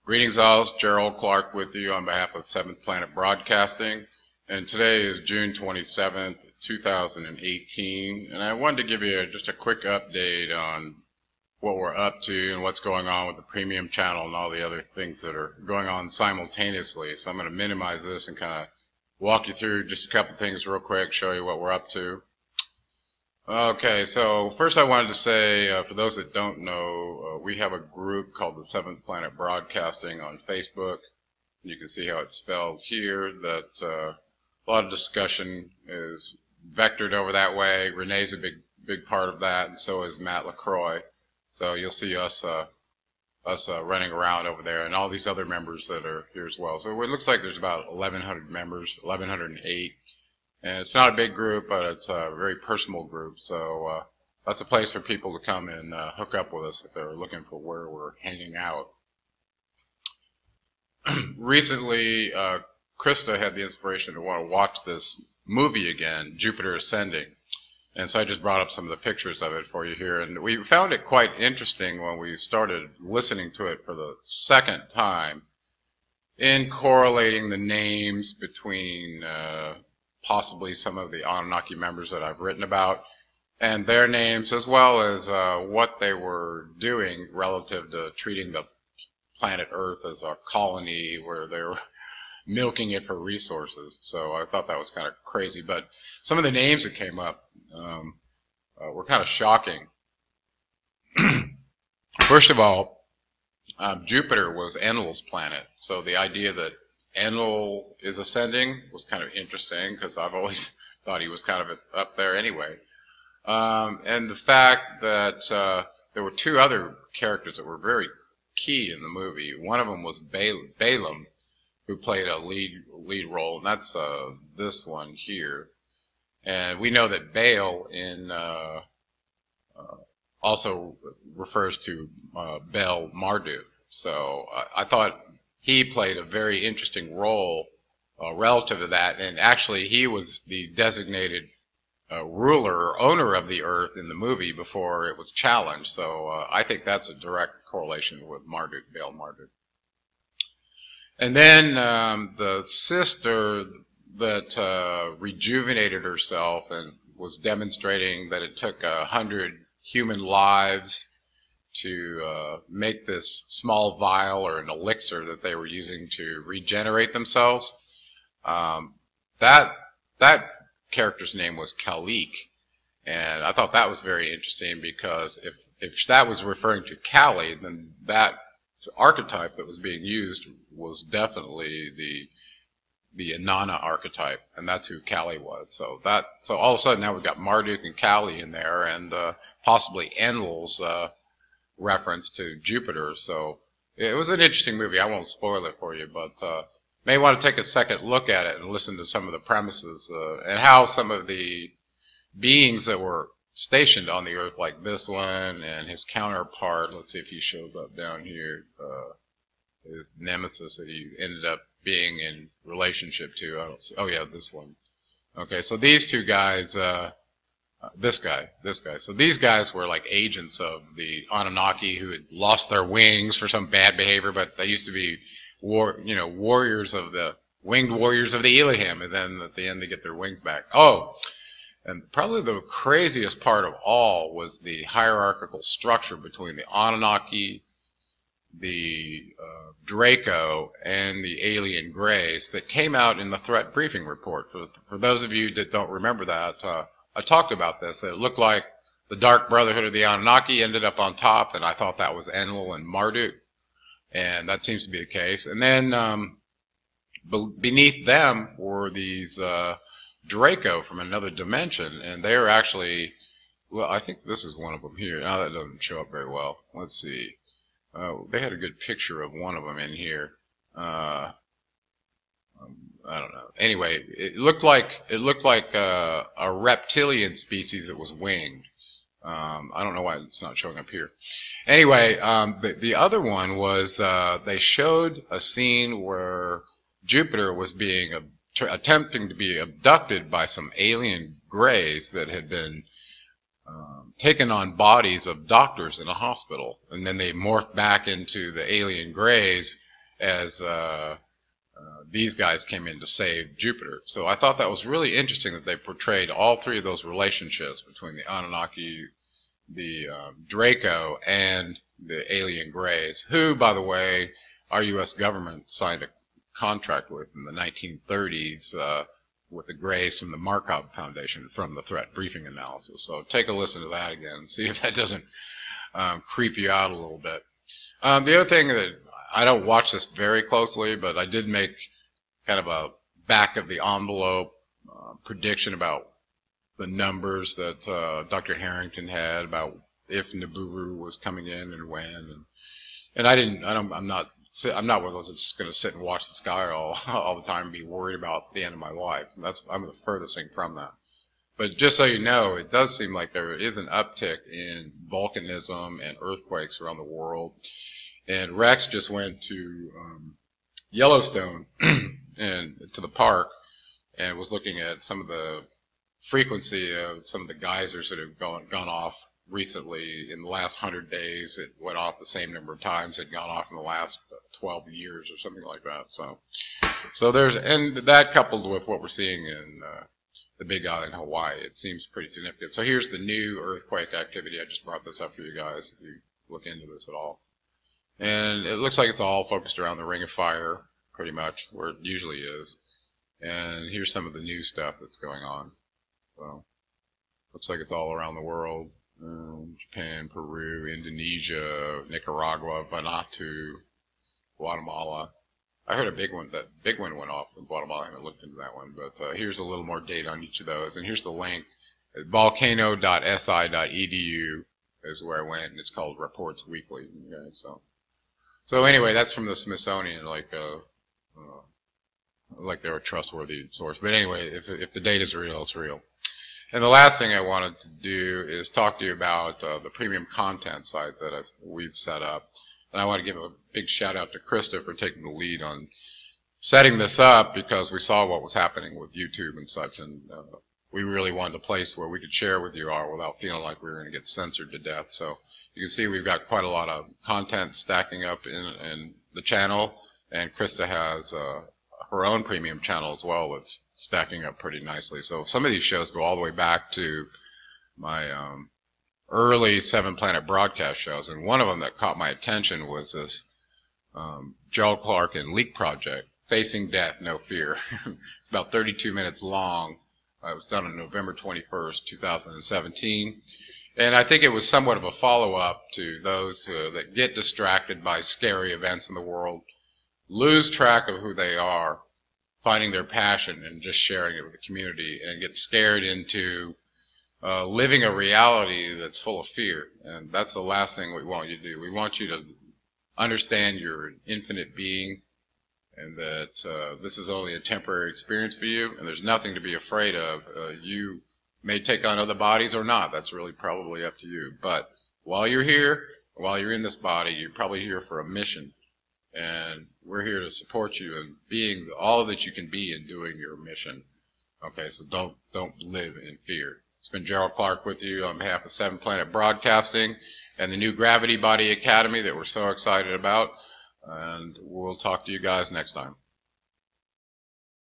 Greetings all, it's Gerald Clark with you on behalf of Seventh Planet Broadcasting, and today is June 27th, 2018, and I wanted to give you just a quick update on what we're up to and what's going on with the premium channel and all the other things that are going on simultaneously. So I'm going to minimize this and kind of walk you through just a couple things real quick, show you what we're up to. Okay, so first I wanted to say, for those that don't know, we have a group called the Seventh Planet Broadcasting on Facebook. You can see how it's spelled here, that a lot of discussion is vectored over that way. Renee's a big part of that, and so is Matt LaCroix. So you'll see us running around over there, and all these other members that are here as well. So it looks like there's about 1,100 members, 1,108. And it's not a big group, but it's a very personal group. So that's a place for people to come and hook up with us if they're looking for where we're hanging out. Recently, Krista had the inspiration to want to watch this movie again, Jupiter Ascending. And so I just brought up some of the pictures of it for you here. And we found it quite interesting when we started listening to it for the second time in correlating the names between possibly some of the Anunnaki members that I've written about, and their names, as well as what they were doing relative to treating the planet Earth as a colony where they were milking it for resources. So I thought that was kind of crazy, but some of the names that came up were kind of shocking. First of all, Jupiter was Enlil's planet, so the idea that Enlil is ascending was kind of interesting because I've always thought he was kind of up there anyway. And the fact that there were two other characters that were very key in the movie. One of them was Balaam, who played a lead role, and that's this one here. And we know that Baal in also refers to Bel Marduk. So I thought he played a very interesting role relative to that, and actually he was the designated ruler or owner of the Earth in the movie before it was challenged. So I think that's a direct correlation with Marduk, Bel Marduk. And then the sister that rejuvenated herself and was demonstrating that it took 100 human lives to make this small vial or an elixir that they were using to regenerate themselves. That character's name was Kalik, and I thought that was very interesting because if that was referring to Kali, then that archetype that was being used was definitely the Inanna archetype, and that's who Kali was. So all of a sudden now we've got Marduk and Kali in there, and possibly Enlil's reference to Jupiter. So it was an interesting movie. I won't spoil it for you, but may want to take a second look at it and listen to some of the premises and how some of the beings that were stationed on the Earth, like this one and his counterpart, let's see if he shows up down here, his nemesis that he ended up being in relationship to. I don't see. Oh yeah, this one. Okay, so these two guys, this guy. So these guys were like agents of the Anunnaki who had lost their wings for some bad behavior, but they used to be warriors of the winged warriors of the Elohim, and then at the end they get their wings back. Oh, and probably the craziest part of all was the hierarchical structure between the Anunnaki, the Draco, and the alien Greys that came out in the threat briefing report. For those of you that don't remember that, I talked about this. It looked like the Dark Brotherhood of the Anunnaki ended up on top, and I thought that was Enlil and Marduk, and that seems to be the case. And then beneath them were these Draco from another dimension, and they are actually, well, I think this is one of them here. Now that doesn't show up very well. Let's see. They had a good picture of one of them in here. I don't know. Anyway, it looked like a reptilian species that was winged. I don't know why it's not showing up here. Anyway, the other one was they showed a scene where Jupiter was being attempting to be abducted by some alien Greys that had been taken on bodies of doctors in a hospital, and then they morphed back into the alien Greys as these guys came in to save Jupiter. So I thought that was really interesting that they portrayed all three of those relationships between the Anunnaki, the Draco, and the alien Greys, who, by the way, our U.S. government signed a contract with in the 1930s with the Greys from the Markov Foundation from the threat briefing analysis. So take a listen to that again and see if that doesn't creep you out a little bit. The other thing that I don't watch this very closely, but I did make kind of a back of the envelope prediction about the numbers that Dr. Harrington had about if Nibiru was coming in and when, and I'm not one of those that's going to sit and watch the sky all the time and be worried about the end of my life. I'm the furthest thing from that. But just so you know, it does seem like there is an uptick in volcanism and earthquakes around the world. And Rex just went to Yellowstone and to the park and was looking at some of the frequency of some of the geysers that have gone off recently. In the last 100 days. It went off the same number of times it gone off in the last 12 years or something like that. So and that coupled with what we're seeing in the Big Island, Hawaii, it seems pretty significant. So here's the new earthquake activity. I just brought this up for you guys if you look into this at all. And it looks like it's all focused around the Ring of Fire, pretty much, where it usually is. And here's some of the new stuff that's going on. So, looks like it's all around the world. Japan, Peru, Indonesia, Nicaragua, Vanuatu, Guatemala. I heard a big one went off in Guatemala. I haven't looked into that one. But here's a little more data on each of those. And here's the link. Volcano.si.edu is where I went, and it's called Reports Weekly. Okay, so anyway, that's from the Smithsonian, like they're a trustworthy source. But anyway, if the data's real, it's real. And the last thing I wanted to do is talk to you about the premium content site that we've set up. And I want to give a big shout out to Krista for taking the lead on setting this up, because we saw what was happening with YouTube and such, and we really wanted a place where we could share with you all without feeling like we were going to get censored to death. So you can see we've got quite a lot of content stacking up in the channel, and Krista has her own premium channel as well that's stacking up pretty nicely. So some of these shows go all the way back to my early 7-Planet broadcast shows, and one of them that caught my attention was this Gerald Clark and Leak Project, Facing Death, No Fear. It's about 32 minutes long. It was done on November 21st, 2017. And I think it was somewhat of a follow-up to those that get distracted by scary events in the world, lose track of who they are, finding their passion and just sharing it with the community, and get scared into living a reality that's full of fear. And that's the last thing we want you to do. We want you to understand you're an infinite being, and that this is only a temporary experience for you, and there's nothing to be afraid of. You may take on other bodies or not. That's really probably up to you. But while you're here, while you're in this body, you're probably here for a mission. And we're here to support you in being all that you can be in doing your mission. Okay, so don't live in fear. It's been Gerald Clark with you on behalf of 7-Planet Broadcasting and the new Gravity Body Academy that we're so excited about. And we'll talk to you guys next time.